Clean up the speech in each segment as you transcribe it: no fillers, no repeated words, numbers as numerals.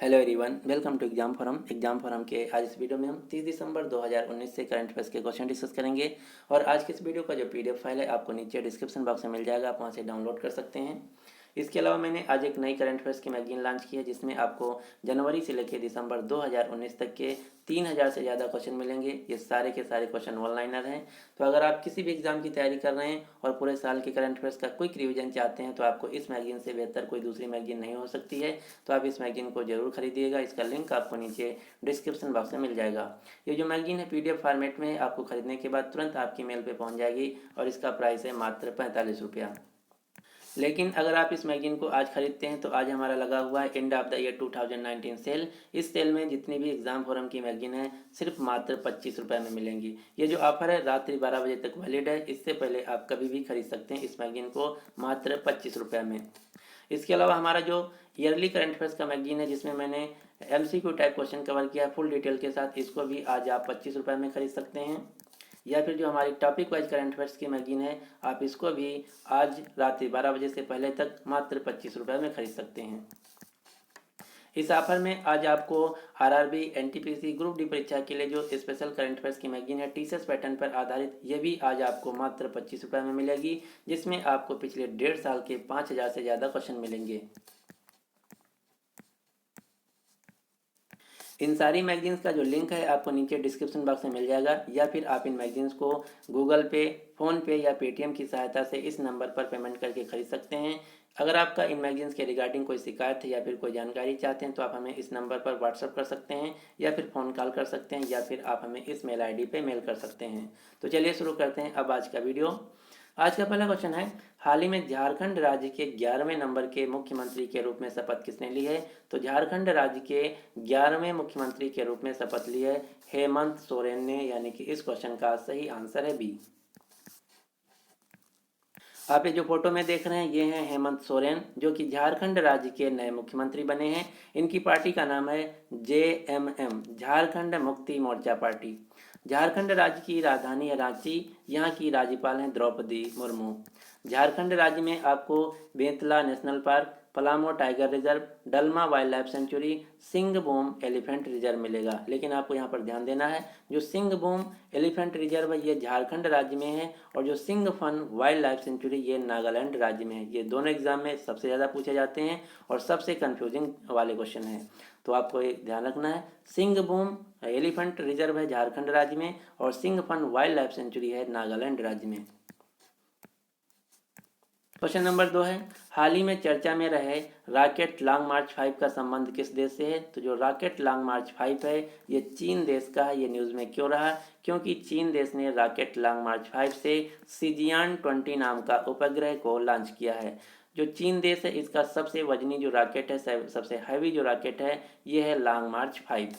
Hello everyone, welcome to exam forum के आज इस वीडियो में हम 30 दिसंबर 2019 से करंट अफेयर्स के क्वेश्चन डिस्कस करेंगे। और आज के इस वीडियो का जो पीडीएफ फाइल है आपको नीचे डिस्क्रिप्शन बॉक्स में मिल जाएगा, आप वहां से डाउनलोड कर सकते हैं। इसके अलावा मैंने आज एक नई करंट अफेयर्स की मैगजीन लॉन्च की है जिसमें आपको जनवरी से लेकर दिसंबर 2019 तक के 3000 से ज़्यादा क्वेश्चन मिलेंगे। ये सारे के सारे क्वेश्चन वन लाइनर हैं। तो अगर आप किसी भी एग्जाम की तैयारी कर रहे हैं और पूरे साल के करंट अफेयर्स का क्विक रिवीजन चाहते हैं तो आपको इस मैगजीन से बेहतर कोई दूसरी मैगजीन नहीं हो सकती है। तो आप इस मैगजीन को जरूर खरीदिएगा। इसका लिंक आपको नीचे डिस्क्रिप्शन बॉक्स में मिल जाएगा। ये जो मैगजीन है पीडीएफ फॉर्मेट में है, आपको खरीदने के बाद तुरंत आपकी मेल पे पहुंच जाएगी और इसका प्राइस है मात्र 45 रुपया। लेकिन अगर आप इस मैगजीन को आज खरीदते हैं तो आज हमारा लगा हुआ है end of the year 2019 sale. इस सेल में जितनी भी एग्जाम फोरम की मैगजीन है सिर्फ मात्र 25 रुपये में मिलेंगी। ये जो ऑफर है रात्रि 12 बजे तक वैलिड है। इससे पहले आप कभी भी खरीद सकते हैं इस मैगजीन को मात्र 25 रुपये में। इसके अलावा हमारा जो ईयरली करंट अफेयर्स का मैगजीन है जिसमें मैंने एमसीक्यू टाइप क्वेश्चन कवर किया फुल डिटेल के साथ, इसको भी आज आप 25 रुपये में खरीद सकते हैं। या फिर जो हमारी टॉपिक वाइज करंट अफेयर्स की मैगजीन है आप इसको भी आज रात 12 बजे से पहले तक मात्र 25 रुपये में खरीद सकते हैं। इस ऑफर में आज आपको आरआरबी एनटीपीसी ग्रुप डी परीक्षा के लिए जो स्पेशल करंट अफेयर्स की मैगजीन है टीसीएस पैटर्न पर आधारित, ये भी आज आपको मात्र 25 रुपये में मिलेगी, जिसमें आपको पिछले 1.5 साल के 5000 से ज़्यादा क्वेश्चन मिलेंगे। इन सारी मैगजीन्स का जो लिंक है आपको नीचे डिस्क्रिप्शन बॉक्स में मिल जाएगा, या फिर आप इन मैगजीन्स को गूगल पे, फ़ोन पे या पेटीएम की सहायता से इस नंबर पर पेमेंट करके खरीद सकते हैं। अगर आपका इन मैगजीन्स के रिगार्डिंग कोई शिकायत है या फिर कोई जानकारी चाहते हैं तो आप हमें इस नंबर पर व्हाट्सअप कर सकते हैं या फिर फ़ोन कॉल कर सकते हैं या फिर आप हमें इस मेल आईडी पे मेल कर सकते हैं। तो चलिए शुरू करते हैं अब आज का वीडियो। आज का पहला क्वेश्चन है, हाल ही में झारखंड राज्य के 11वें नंबर के मुख्यमंत्री के रूप में शपथ किसने ली है? तो झारखंड राज्य के 11वें मुख्यमंत्री के रूप में शपथ ली है हेमंत सोरेन ने, यानी कि इस क्वेश्चन का सही आंसर है बी। आप ये जो फोटो में देख रहे हैं ये हैं हेमंत सोरेन, जो कि झारखंड राज्य के नए मुख्यमंत्री बने हैं। इनकी पार्टी का नाम है जेएमएम, झारखंड मुक्ति मोर्चा पार्टी। झारखंड राज्य की राजधानी है रांची। यहाँ की राज्यपाल हैं द्रौपदी मुर्मू। झारखंड राज्य में आपको Betla national park, Palamu tiger reserve, Dalma wildlife sanctuary, Singhbhum elephant reserve मिलेगा। लेकिन आपको यहाँ पर ध्यान देना है, जो सिंगभूम एलिफेंट रिजर्व है ये झारखंड राज्य में है और जो सिंगफन वाइल्ड लाइफ सेंचुरी ये नागालैंड राज्य में है। ये दोनों एग्जाम में सबसे ज़्यादा पूछे जाते हैं और सबसे कंफ्यूजिंग वाले क्वेश्चन हैं, तो आपको ये ध्यान रखना है। सिंगभूम एलिफेंट रिजर्व है झारखंड राज्य में और सिंगफन वाइल्ड लाइफ सेंचुरी है नागालैंड राज्य में। क्वेश्चन नंबर 2 है, हाल ही में चर्चा में रहे रॉकेट लॉन्ग मार्च 5 का संबंध किस देश से है? तो जो रॉकेट लॉन्ग मार्च 5 है ये चीन देश का है। ये न्यूज़ में क्यों रहा? क्योंकि चीन देश ने रॉकेट लॉन्ग मार्च 5 से सीजियान 20 नाम का उपग्रह को लॉन्च किया है। जो चीन देश है इसका सबसे वजनी जो रॉकेट है, सबसे हैवी जो रॉकेट है ये है लॉन्ग मार्च 5।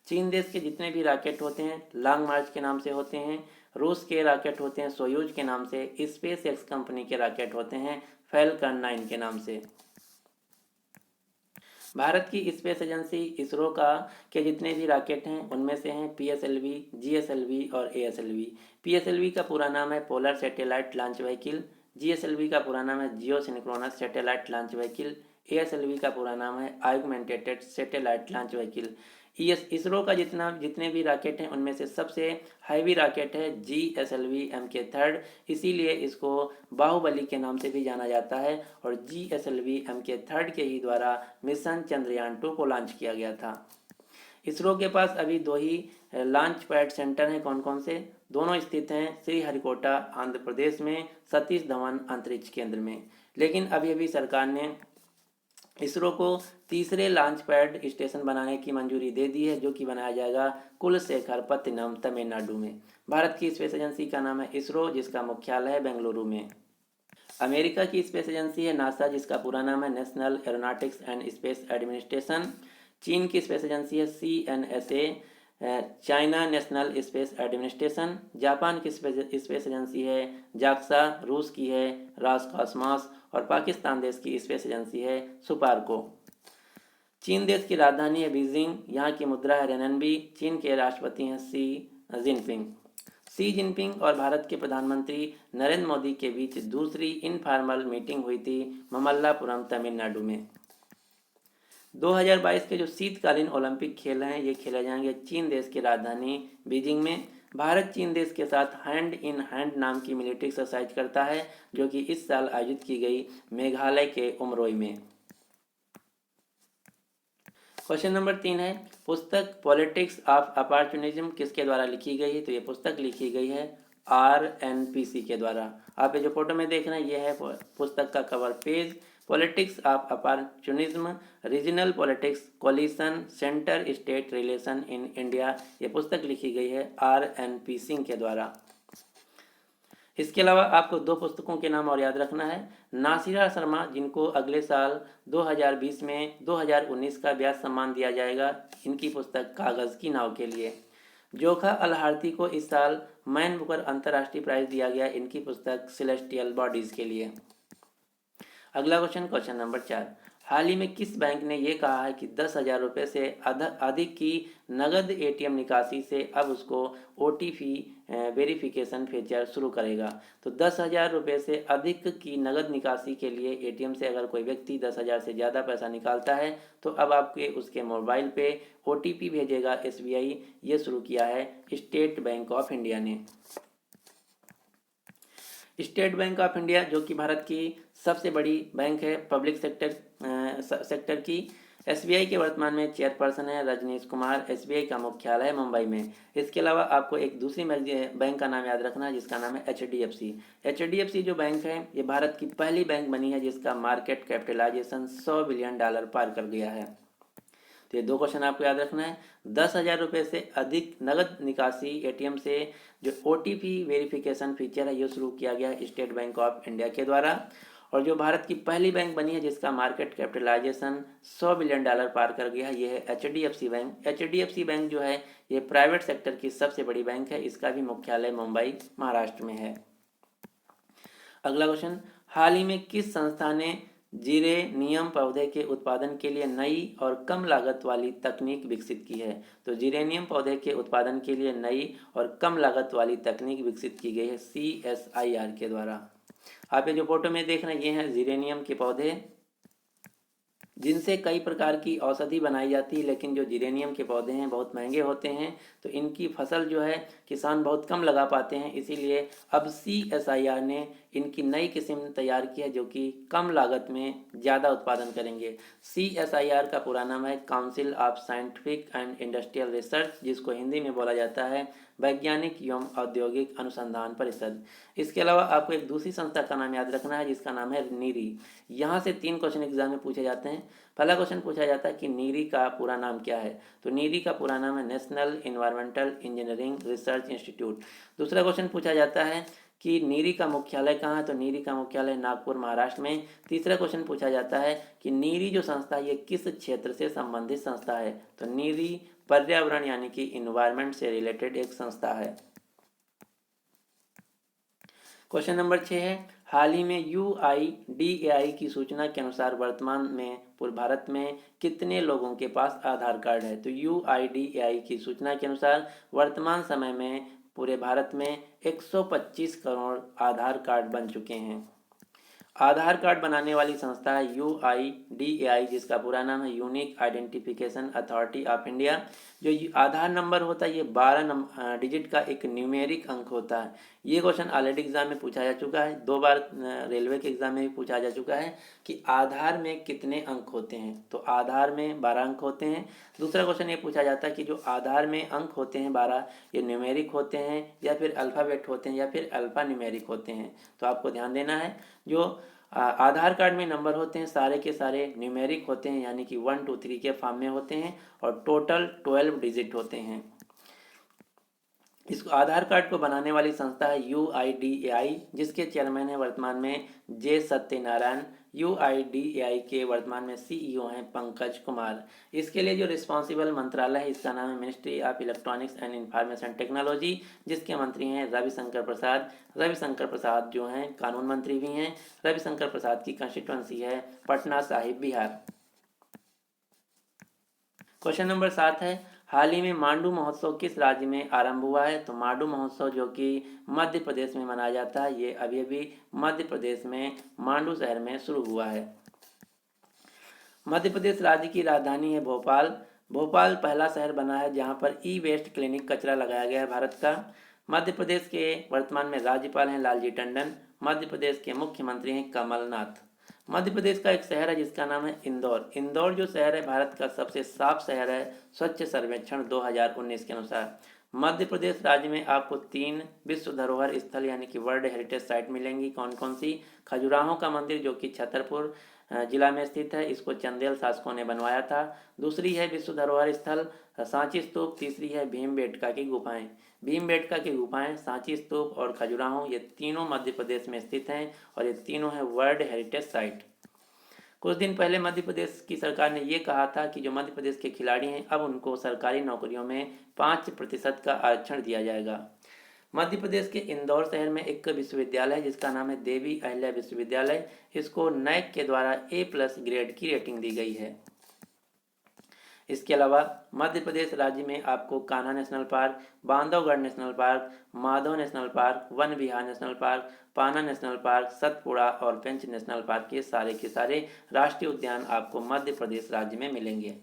चीन देश के जितने भी रॉकेट होते हैं लॉन्ग मार्च के नाम से होते हैं। रूस के रॉकेट होते हैं सोयूज के नाम से। स्पेस एक्स कंपनी के रॉकेट होते हैं फैल्कन 9 के नाम से। भारत की स्पेस एजेंसी इसरो का के जितने भी रॉकेट हैं उनमें से हैं पीएसएलवी, जीएसएलवी और एएसएलवी। पीएसएलवी का पूरा नाम है polar satellite launch vehicle. GSLV का पूरा नाम है geosynchronous satellite launch vehicle. ASLV का पूरा नाम है augmented satellite launch vehicle. ISRO का जितने भी रॉकेट हैं उनमें से सबसे हैवी रॉकेट है जीएसएलवी MK3, इसीलिए इसको बाहुबली के नाम से भी जाना जाता है। और जीएसएलवी MK3 के ही द्वारा मिशन चंद्रयान 2 को लॉन्च किया गया था। इसरो के पास अभी 2 ही लॉन्च पैड सेंटर हैं। कौन कौन से? दोनों स्थित हैं श्रीहरिकोटा आंध्र प्रदेश में, सतीश धवन अंतरिक्ष केंद्र में। लेकिन अभी अभी सरकार ने इसरो को तीसरे लॉन्च पैड स्टेशन बनाने की मंजूरी दे दी है, जो कि बनाया जाएगा कुलशेखरपत्तनम तमिलनाडु में। भारत की स्पेस एजेंसी का नाम है इसरो, जिसका मुख्यालय है बेंगलुरु में। अमेरिका की स्पेस एजेंसी है नासा, जिसका पूरा नाम है national aeronautics and space administration. चीन की स्पेस एजेंसी है CNSA, China national space administration. Japan की स्पेस एजेंसी है जाक्सा। रूस की है रॉसकॉस्मॉस और पाकिस्तान देश की स्पेस एजेंसी है सुपारको। चीन देश की राजधानी है बीजिंग। यहाँ की मुद्रा है रेनबी। चीन के राष्ट्रपति हैं शी जिनपिंग और भारत के प्रधानमंत्री नरेंद्र मोदी के बीच दूसरी इनफॉर्मल मीटिंग हुई थी ममल्लापुरम तमिलनाडु में। 2022 के जो शीतकालीन ओलंपिक खेल हैं ये खेले जाएंगे चीन देश की राजधानी बीजिंग में। भारत चीन देश के साथ हैंड इन हैंड नाम की मिलिट्री एक्सरसाइज करता है जो कि इस साल आयोजित की गई मेघालय के उमरोई में। क्वेश्चन नंबर 3 है, पुस्तक पॉलिटिक्स ऑफ अपॉर्चुनिज्म किसके द्वारा लिखी गई है? तो ये पुस्तक लिखी गई है RNPC के द्वारा। आप ये जो फोटो में देख रहे हैं ये है पुस्तक का cover page. Politics of opportunism, regional politics, coalition, centre state relation in India, ये पुस्तक लिखी गई है RNP सिंह के द्वारा। इसके अलावा आपको दो पुस्तकों के नाम और याद रखना है। नासिरा शर्मा, जिनको अगले साल 2020 में 2019 का व्यास सम्मान दिया जाएगा, इनकी पुस्तक कागज़ की नाव के लिए। जोखा अल-हार्थी को इस साल मैन बुकर अंतर्राष्ट्रीय प्राइज दिया गया, इनकी पुस्तक सेलेस्टियल बॉडीज़ के लिए। अगला क्वेश्चन, क्वेश्चन नंबर 4, हाल ही में किस बैंक ने यह कहा है कि 10,000 रुपये से अधिक की नगद ATM निकासी से अब उसको OTP वेरिफिकेशन फीचर शुरू करेगा? तो 10,000 रुपये से अधिक की नगद निकासी के लिए ATM से अगर कोई व्यक्ति 10,000 से ज़्यादा पैसा निकालता है तो अब आपके उसके मोबाइल पे OTP भेजेगा SBI। ये शुरू किया है स्टेट बैंक ऑफ इंडिया ने। स्टेट बैंक ऑफ इंडिया जो कि भारत की सबसे बड़ी बैंक है पब्लिक सेक्टर की। SBI के वर्तमान में चेयरपर्सन है रजनीश कुमार। SBI का मुख्यालय है मुंबई में। इसके अलावा आपको एक दूसरी बैंक का नाम याद रखना है जिसका नाम है HDFC। HDFC जो बैंक है ये भारत की पहली बैंक बनी है जिसका मार्केट कैपिटलाइजेशन $100 बिलियन पार कर गया है। तो ये दो क्वेश्चन आपको याद रखना है। 10,000 रुपये से अधिक नगद निकासी ATM से जो OTP वेरिफिकेशन फीचर है ये शुरू किया गया है स्टेट बैंक ऑफ इंडिया के द्वारा। और जो भारत की पहली बैंक बनी है जिसका मार्केट कैपिटलाइजेशन $100 बिलियन पार कर गया है ये है HDFC बैंक। HDFC बैंक जो है ये प्राइवेट सेक्टर की सबसे बड़ी बैंक है। इसका भी मुख्यालय मुंबई महाराष्ट्र में है। अगला क्वेश्चन, हाल ही में किस संस्था ने जिरेनियम पौधे के उत्पादन के लिए नई और कम लागत वाली तकनीक विकसित की है? तो जिरेनियम पौधे के उत्पादन के लिए नई और कम लागत वाली तकनीक विकसित की गई है CSIR के द्वारा। आप ये जो फोटो में देख रहे हैं ये हैं जिरेनियम के पौधे जिनसे कई प्रकार की औषधि बनाई जाती है, लेकिन जो जिरेनियम के पौधे हैं बहुत महंगे होते हैं तो इनकी फसल जो है किसान बहुत कम लगा पाते हैं। इसीलिए अब CSIR ने इनकी नई किस्म तैयार की है जो कि कम लागत में ज़्यादा उत्पादन करेंगे। CSIR का पूरा नाम है council of scientific and industrial research, जिसको हिंदी में बोला जाता है वैज्ञानिक एवं औद्योगिक अनुसंधान परिषद। इसके अलावा आपको एक दूसरी संस्था का नाम याद रखना है जिसका नाम है नीरी। यहाँ से 3 क्वेश्चन एग्जाम में पूछे जाते हैं। पहला क्वेश्चन पूछा जाता है कि नीरी का पूरा नाम क्या है? तो नीरी का पूरा नाम है national environmental engineering research institute. दूसरा क्वेश्चन पूछा जाता है कि नीरी का मुख्यालय कहाँ है? तो नीरी का मुख्यालय नागपुर महाराष्ट्र में। तीसरा क्वेश्चन पूछा जाता है कि नीरी जो संस्था है ये किस क्षेत्र से संबंधित संस्था है? तो नीरी पर्यावरण यानी कि इन्वायरमेंट से रिलेटेड एक संस्था है। क्वेश्चन नंबर 6 है, हाल ही में UIDAI की सूचना के अनुसार वर्तमान में पूरे भारत में कितने लोगों के पास आधार कार्ड है? तो UIDAI की सूचना के अनुसार वर्तमान समय में पूरे भारत में 125 करोड़ आधार कार्ड बन चुके हैं। आधार कार्ड बनाने वाली संस्था है UIDAI जिसका पूरा नाम है unique identification authority of India. जो आधार नंबर होता है ये 12 डिजिट का एक न्यूमेरिक अंक होता है। ये क्वेश्चन ऑलरेडी एग्जाम में पूछा जा चुका है, 2 बार रेलवे के एग्जाम में भी पूछा जा चुका है कि आधार में कितने अंक होते हैं? तो आधार में 12 अंक होते हैं। दूसरा क्वेश्चन ये पूछा जाता है कि जो आधार में अंक होते हैं 12 ये न्यूमेरिक होते हैं या फिर अल्फ़ाबेट होते हैं या फिर अल्फ़ा न्यूमेरिक होते हैं? तो आपको ध्यान देना है जो आधार कार्ड में नंबर होते हैं सारे के सारे न्यूमेरिक होते हैं यानी कि 1 2 3 के फॉर्म में होते हैं और टोटल 12 डिजिट होते हैं। इस आधार कार्ड को बनाने वाली संस्था है UIDAI जिसके चेयरमैन है वर्तमान में J सत्यनारायण। UIDAI के वर्तमान में CEO हैं पंकज कुमार। इसके लिए जो रिस्पॉन्सिबल मंत्रालय है इसका नाम है ministry of electronics and information technology जिसके मंत्री हैं रविशंकर प्रसाद। रविशंकर प्रसाद जो हैं कानून मंत्री भी हैं। रविशंकर प्रसाद की कंस्टिट्यूंसी है पटना साहिब बिहार। क्वेश्चन नंबर 7 है, हाल ही में मांडू महोत्सव किस राज्य में आरंभ हुआ है? तो मांडू महोत्सव जो कि मध्य प्रदेश में मनाया जाता है ये अभी अभी मध्य प्रदेश में मांडू शहर में शुरू हुआ है। मध्य प्रदेश राज्य की राजधानी है भोपाल। भोपाल पहला शहर बना है जहां पर ई वेस्ट क्लिनिक कचरा लगाया गया है भारत का। मध्य प्रदेश के वर्तमान में राज्यपाल हैं लालजी टंडन। मध्य प्रदेश के मुख्यमंत्री हैं कमलनाथ। मध्य प्रदेश का एक शहर है जिसका नाम है इंदौर। इंदौर जो शहर है भारत का सबसे साफ शहर है स्वच्छ सर्वेक्षण 2019 के अनुसार। मध्य प्रदेश राज्य में आपको 3 विश्व धरोहर स्थल यानी कि वर्ल्ड हेरिटेज साइट मिलेंगी। कौन कौन सी? खजुराहो का मंदिर जो कि छतरपुर जिला में स्थित है, इसको चंदेल शासकों ने बनवाया था। दूसरी है विश्व धरोहर स्थल सांची स्तूप। तीसरी है भीमबेटका की गुफाएं। भीमबेटका की गुफाएं, सांची स्तूप और खजुराहो, ये तीनों मध्य प्रदेश में स्थित हैं और ये तीनों हैं वर्ल्ड हेरिटेज साइट। कुछ दिन पहले मध्य प्रदेश की सरकार ने ये कहा था कि जो मध्य प्रदेश के खिलाड़ी हैं अब उनको सरकारी नौकरियों में 5% का आरक्षण दिया जाएगा। मध्य प्रदेश के इंदौर शहर में एक विश्वविद्यालय है जिसका नाम है देवी अहिल्या विश्वविद्यालय। इसको नैक के द्वारा A+ ग्रेड की रेटिंग दी गई है। इसके अलावा मध्य प्रदेश राज्य में आपको Kanha national park, Bandhavgarh national park, Madhav national park, Van Vihar national park, Panna national park, Satpura और पेंच नेशनल पार्क के सारे राष्ट्रीय उद्यान आपको मध्य प्रदेश राज्य में मिलेंगे।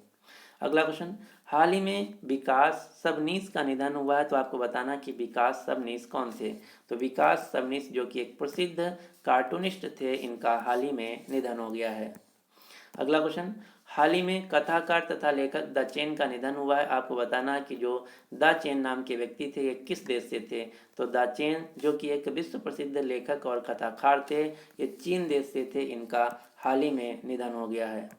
अगला क्वेश्चन, हाल ही में विकास सबनीस का निधन हुआ है, तो आपको बताना कि विकास सबनीस कौन थे। तो विकास सबनीस जो कि एक प्रसिद्ध कार्टूनिस्ट थे, इनका हाल ही में निधन हो गया है। अगला क्वेश्चन, हाल ही में कथाकार तथा लेखक द चेन का निधन हुआ है। आपको बताना कि जो द चेन नाम के व्यक्ति थे ये किस देश से थे। तो द चेन जो कि एक विश्व प्रसिद्ध लेखक और कथाकार थे, ये चीन देश से थे। इनका हाल ही में निधन हो गया है।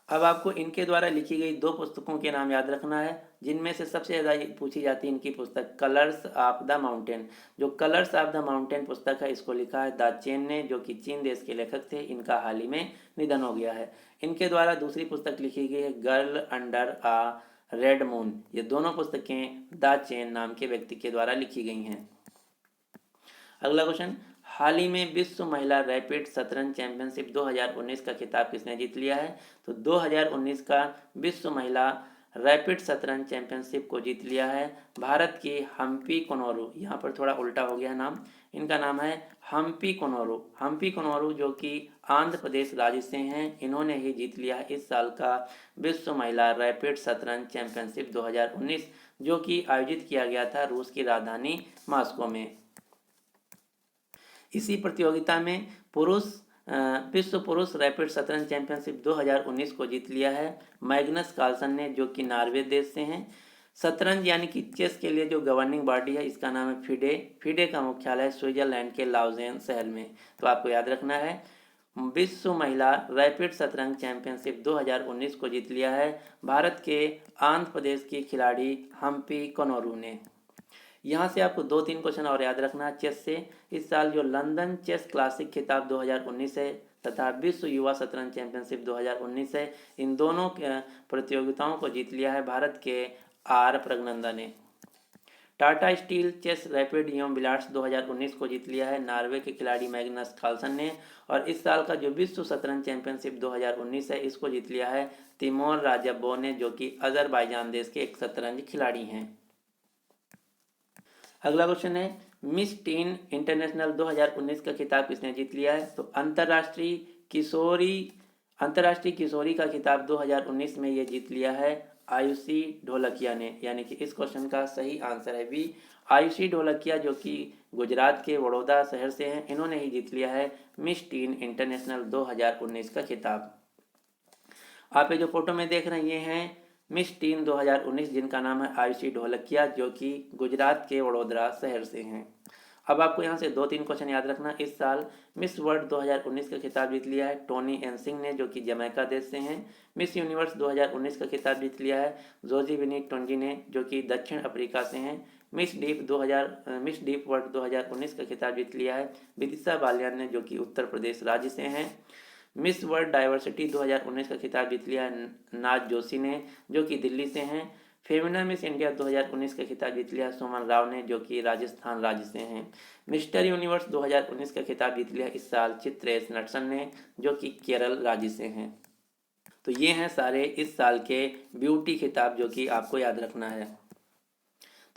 अब आपको इनके द्वारा लिखी गई 2 पुस्तकों के नाम याद रखना है, जिनमें से सबसे ज़्यादा पूछी जाती है इनकी पुस्तक कलर्स ऑफ द माउंटेन। जो कलर्स ऑफ द माउंटेन पुस्तक है, इसको लिखा है द चेन ने, जो कि चीन देश के लेखक थे। इनका हाल ही में निधन हो गया है। इनके द्वारा दूसरी पुस्तक लिखी गई है गर्ल अंडर आ रेड मून। ये दोनों पुस्तकें द चेन नाम के व्यक्ति के द्वारा लिखी गई हैं। अगला क्वेश्चन, हाल ही में विश्व महिला रैपिड शतरंज चैंपियनशिप 2019 का खिताब किसने जीत लिया है। तो 2019 का विश्व महिला रैपिड शतरंज चैंपियनशिप को जीत लिया है भारत की हम्पी कोनोरू। यहाँ पर थोड़ा उल्टा हो गया नाम, इनका नाम है हम्पी कोनोरू। हम्पी कोनोरू जो कि आंध्र प्रदेश राज्य से हैं, इन्होंने ही जीत लिया है इस साल का विश्व महिला रैपिड शतरंज चैंपियनशिप 2019, जो कि आयोजित किया गया था रूस की राजधानी मॉस्को में। इसी प्रतियोगिता में विश्व पुरुष रैपिड शतरंज चैंपियनशिप 2019 को जीत लिया है मैग्नस कार्लसन ने, जो कि नॉर्वे देश से हैं। शतरंज यानी कि चेस के लिए जो गवर्निंग बॉडी है, इसका नाम है फिडे। फिडे का मुख्यालय स्विट्जरलैंड के लाउजेन शहर में। तो आपको याद रखना है, विश्व महिला रैपिड शतरंज चैंपियनशिप 2019 को जीत लिया है भारत के आंध्र प्रदेश की खिलाड़ी हम्पी कोनोरू ने। यहाँ से आपको 2-3 क्वेश्चन और याद रखना है चेस से। इस साल जो लंदन चेस क्लासिक खिताब 2019 है तथा विश्व युवा शतरंज चैंपियनशिप 2019 है, इन दोनों प्रतियोगिताओं को जीत लिया है भारत के आर प्रज्ञनंदा ने। टाटा स्टील चेस रैपिड एवं बिलाट्स 2019 को जीत लिया है नॉर्वे के खिलाड़ी मैग्नस कार्लसन ने। और इस साल का जो विश्व शतरंज चैंपियनशिप 2019 है, इसको जीत लिया है तिमोर राजब्बो ने, जो कि अजरबैजान देश के एक शतरंज खिलाड़ी हैं। अगला क्वेश्चन है, मिस टीन इंटरनेशनल 2019 का खिताब किसने जीत लिया है। तो अंतर्राष्ट्रीय किशोरी का खिताब 2019 में ये जीत लिया है आयुषी ढोलकिया ने। यानी कि इस क्वेश्चन का सही आंसर है बी, आयुषी ढोलकिया, जो कि गुजरात के वडोदरा शहर से हैं। इन्होंने ही जीत लिया है मिस टीन इंटरनेशनल 2019 का खिताब। आप ये जो फोटो में देख रहे हैं मिस टीन 2019, जिनका नाम है आयुषी ढोलकिया, जो कि गुजरात के वडोदरा शहर से हैं। अब आपको यहाँ से 2-3 क्वेश्चन याद रखना। इस साल मिस वर्ल्ड 2019 का खिताब जीत लिया है टोनी एन सिंह ने, जो कि जमैका देश से हैं। मिस यूनिवर्स 2019 का खिताब जीत लिया है जोजीविनी टोंजी ने, जो कि दक्षिण अफ्रीका से हैं। मिस डीप वर्ल्ड 2019 का खिताब जीत लिया है विदिशा बालियान ने, जो कि उत्तर प्रदेश राज्य से हैं। मिस वर्ल्ड डाइवर्सिटी 2019 का खिताब जीत लिया है नाज जोशी ने, जो कि दिल्ली से हैं। फेमिना मिस इंडिया 2019 का खिताब जीत लिया सुमन राव ने, जो कि राजस्थान राज्य से हैं। मिस्टर यूनिवर्स 2019 का खिताब जीत लिया इस साल चित्रेश नटसन ने, जो कि केरल राज्य से हैं। तो ये हैं सारे इस साल के ब्यूटी खिताब, जो कि आपको याद रखना है।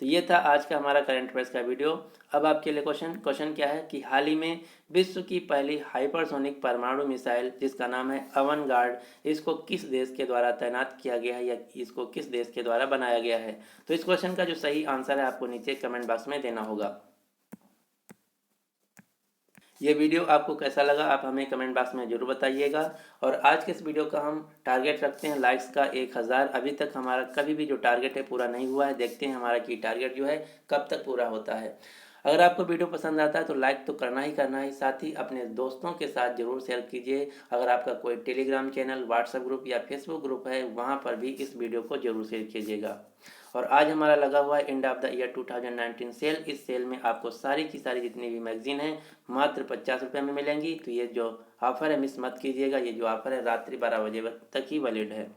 तो ये था आज का हमारा करंट अफेयर्स का वीडियो। अब आपके लिए क्वेश्चन क्या है कि हाल ही में विश्व की पहली हाइपरसोनिक परमाणु मिसाइल जिसका नाम है अवनगार्ड, इसको किस देश के द्वारा तैनात किया गया है या इसको किस देश के द्वारा बनाया गया है। तो इस क्वेश्चन का जो सही आंसर है आपको नीचे कमेंट बॉक्स में देना होगा। ये वीडियो आपको कैसा लगा आप हमें कमेंट बॉक्स में ज़रूर बताइएगा। और आज के इस वीडियो का हम टारगेट रखते हैं लाइक्स का 1000। अभी तक हमारा कभी भी जो टारगेट है पूरा नहीं हुआ है, देखते हैं हमारा कि टारगेट जो है कब तक पूरा होता है। अगर आपको वीडियो पसंद आता है तो लाइक तो करना ही करना है, साथ ही अपने दोस्तों के साथ ज़रूर शेयर कीजिए। अगर आपका कोई टेलीग्राम चैनल, व्हाट्सएप ग्रुप या फेसबुक ग्रुप है वहाँ पर भी इस वीडियो को ज़रूर शेयर कीजिएगा। और आज हमारा लगा हुआ है end of the year 2019 sale. इस सेल में आपको सारी की सारी जितनी भी मैगजीन है मात्र 50 रुपये में मिलेंगी। तो ये जो ऑफ़र है मिस मत कीजिएगा। ये जो ऑफ़र है रात्रि 12 बजे तक ही वैलिड है।